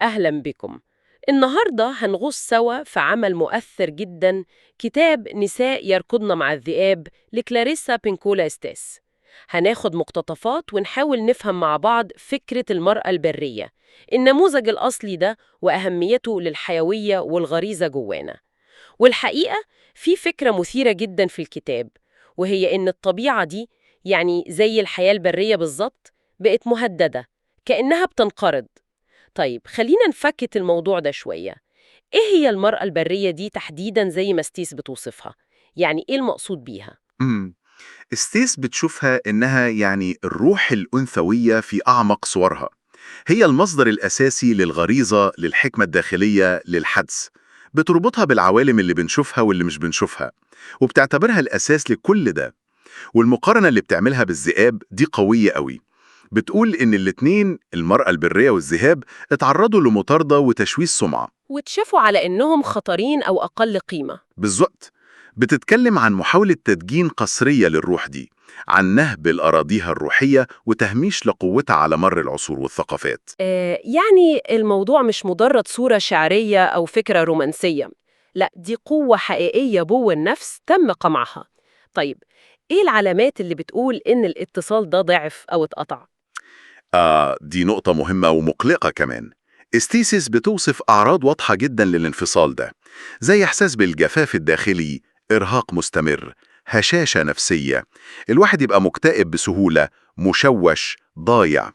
أهلا بكم. النهاردة هنغوص سوا في عمل مؤثر جدا، كتاب نساء يركضن مع الذئاب لكلاريسا بينكولا استاس. هناخد مقتطفات ونحاول نفهم مع بعض فكرة المرأة البرية، النموذج الأصلي ده وأهميته للحيوية والغريزة جوانا. والحقيقة في فكرة مثيرة جدا في الكتاب، وهي إن الطبيعة دي، يعني زي الحياة البرية بالظبط، بقت مهددة، كأنها بتنقرض. طيب خلينا نفكت الموضوع ده شوية. إيه هي المرأة البرية دي تحديداً زي ما ستيس بتوصفها؟ يعني إيه المقصود بيها؟ امم ستيس بتشوفها إنها الروح الأنثوية في أعمق صورها. هي المصدر الأساسي للغريزة، للحكمة الداخلية، للحدس. بتربطها بالعوالم اللي بنشوفها واللي مش بنشوفها، وبتعتبرها الأساس لكل ده. والمقارنة اللي بتعملها بالذئاب دي قوية قوي. بتقول إن الاتنين، المرأة البرية والذئاب، اتعرضوا لمطاردة وتشويش سمعة. وتشافوا على إنهم خطرين أو أقل قيمة. بالظبط. بتتكلم عن محاولة تدجين قسرية للروح دي، عن نهب الأراضيها الروحية وتهميش لقوتها على مر العصور والثقافات. يعني الموضوع مش مجرد صورة شعرية أو فكرة رومانسية، لا دي قوة حقيقية جوه النفس تم قمعها. طيب، إيه العلامات اللي بتقول إن الاتصال ده ضعف أو اتقطع؟ دي نقطة مهمة ومقلقة كمان. استيسيس بتوصف أعراض واضحة جدا للانفصال ده، زي إحساس بالجفاف الداخلي، إرهاق مستمر، هشاشة نفسية. الواحد يبقى مكتئب بسهولة، مشوش، ضايع،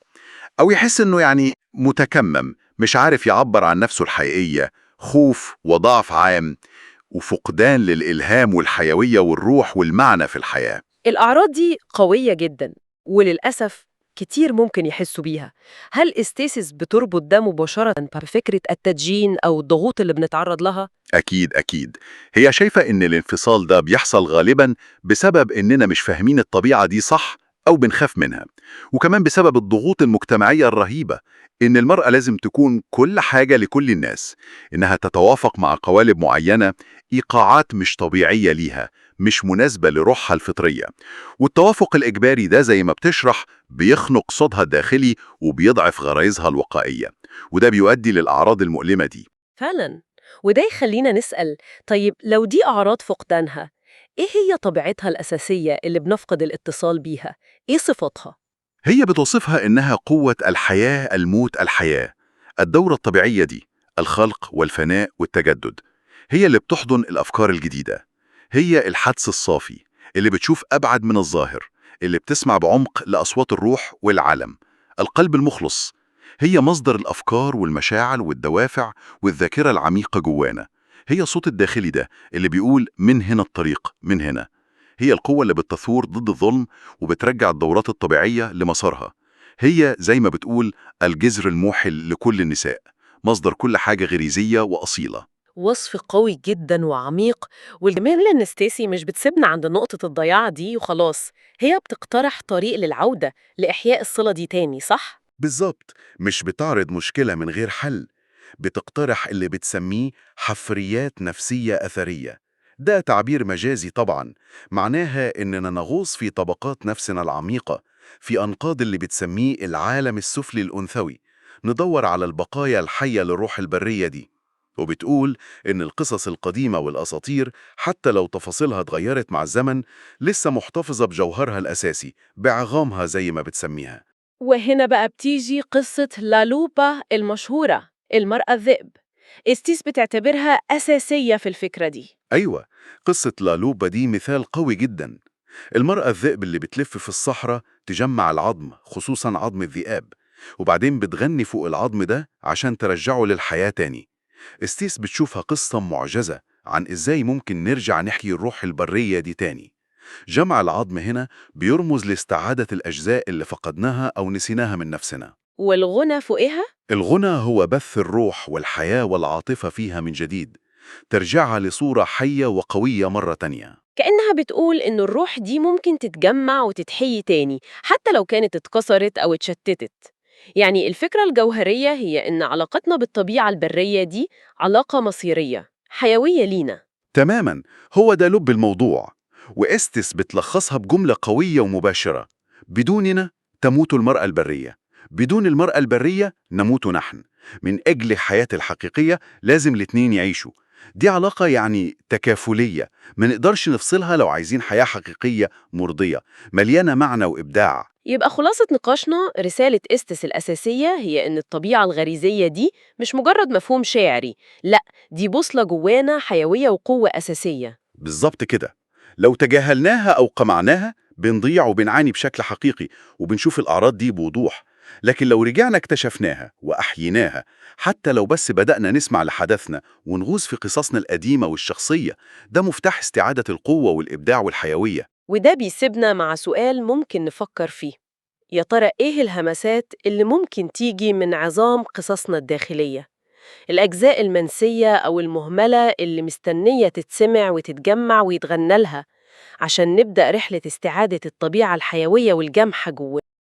أو يحس إنه متكمم، مش عارف يعبر عن نفسه الحقيقية. خوف وضعف عام، وفقدان للإلهام والحيوية والروح والمعنى في الحياة. الأعراض دي قوية جدا، وللأسف كتير ممكن يحسوا بيها. هل استيسيس بتربط ده مباشرة بفكرة التدجين أو الضغوط اللي بنتعرض لها؟ أكيد أكيد. هي شايفة إن الانفصال ده بيحصل غالباً بسبب إننا مش فاهمين الطبيعة دي صح، أو بنخاف منها. وكمان بسبب الضغوط المجتمعية الرهيبة، إن المرأة لازم تكون كل حاجة لكل الناس، إنها تتوافق مع قوالب معينة، إيقاعات مش طبيعية ليها، مش مناسبة لروحها الفطرية. والتوافق الإجباري ده، زي ما بتشرح، بيخنق صوتها الداخلي وبيضعف غرائزها الوقائية، وده بيؤدي للأعراض المؤلمة دي. فعلا. وده يخلينا نسأل، طيب لو دي أعراض فقدانها، إيه هي طبيعتها الأساسية اللي بنفقد الاتصال بيها؟ إيه صفاتها؟ هي بتوصفها إنها قوة الحياة، الموت، الحياة، الدورة الطبيعية دي، الخلق والفناء والتجدد. هي اللي بتحضن الأفكار الجديدة. هي الحدس الصافي، اللي بتشوف أبعد من الظاهر، اللي بتسمع بعمق لأصوات الروح والعالم. القلب المخلص. هي مصدر الأفكار والمشاعر والدوافع والذاكرة العميقة جوانا. هي الصوت الداخلي ده اللي بيقول من هنا الطريق، من هنا. هي القوة اللي بتثور ضد الظلم وبترجع الدورات الطبيعية لمسارها. هي زي ما بتقول الجذر الموحل لكل النساء، مصدر كل حاجة غريزية وأصيلة. وصف قوي جدا وعميق. والجميل إن ستيسي مش بتسيبنا عند نقطة الضياع دي وخلاص، هي بتقترح طريق للعودة لإحياء الصلة دي تاني، صح؟ بالظبط. مش بتعرض مشكلة من غير حل، بتقترح اللي بتسميه حفريات نفسية أثرية. ده تعبير مجازي طبعا، معناها إننا نغوص في طبقات نفسنا العميقة، في أنقاض اللي بتسميه العالم السفلي الأنثوي، ندور على البقايا الحية للروح البرية دي. وبتقول إن القصص القديمة والأساطير، حتى لو تفاصيلها اتغيرت مع الزمن، لسه محتفظة بجوهرها الأساسي، بعظامها زي ما بتسميها. وهنا بقى بتيجي قصة لالوبا المشهورة، المرأة الذئب. استيس بتعتبرها أساسية في الفكرة دي. أيوة، قصة لالوبا دي مثال قوي جدا. المرأة الذئب اللي بتلف في الصحراء تجمع العظم، خصوصا عظم الذئاب، وبعدين بتغني فوق العظم ده عشان ترجعه للحياة تاني. استيس بتشوفها قصة معجزة عن إزاي ممكن نرجع نحيي الروح البرية دي تاني. جمع العظم هنا بيرمز لاستعادة الأجزاء اللي فقدناها أو نسيناها من نفسنا. والغنى فوقها. الغنى هو بث الروح والحياة والعاطفة فيها من جديد، ترجعها لصورة حية وقوية مرة تانية. كأنها بتقول إن الروح دي ممكن تتجمع وتتحيي تاني حتى لو كانت اتكسرت أو اتشتتت. يعني الفكرة الجوهرية هي إن علاقتنا بالطبيعة البرية دي علاقة مصيرية حيوية لينا. تماماً، هو ده لب الموضوع. وإستس بتلخصها بجملة قوية ومباشرة: بدوننا تموت المرأة البرية، بدون المرأة البرية نموت نحن. من أجل الحياة الحقيقية لازم الاتنين يعيشوا. دي علاقة يعني تكافلية، ما نقدرش نفصلها لو عايزين حياة حقيقية مرضية مليانة معنى وإبداع. يبقى خلاصة نقاشنا رسالة إستس الأساسية هي إن الطبيعة الغريزية دي مش مجرد مفهوم شاعري، لأ، دي بوصلة جوانا حيوية وقوة أساسية. بالظبط كده. لو تجاهلناها أو قمعناها بنضيع وبنعاني بشكل حقيقي، وبنشوف الأعراض دي بوضوح. لكن لو رجعنا اكتشفناها وأحييناها، حتى لو بس بدأنا نسمع لحدثنا ونغوص في قصصنا القديمة والشخصية، ده مفتاح استعادة القوة والإبداع والحيوية. وده بيسيبنا مع سؤال ممكن نفكر فيه، يا ترى إيه الهمسات اللي ممكن تيجي من عظام قصصنا الداخلية؟ الأجزاء المنسية أو المهملة اللي مستنية تتسمع وتتجمع ويتغنى لها عشان نبدأ رحلة استعادة الطبيعة الحيوية والجمحة جوانا.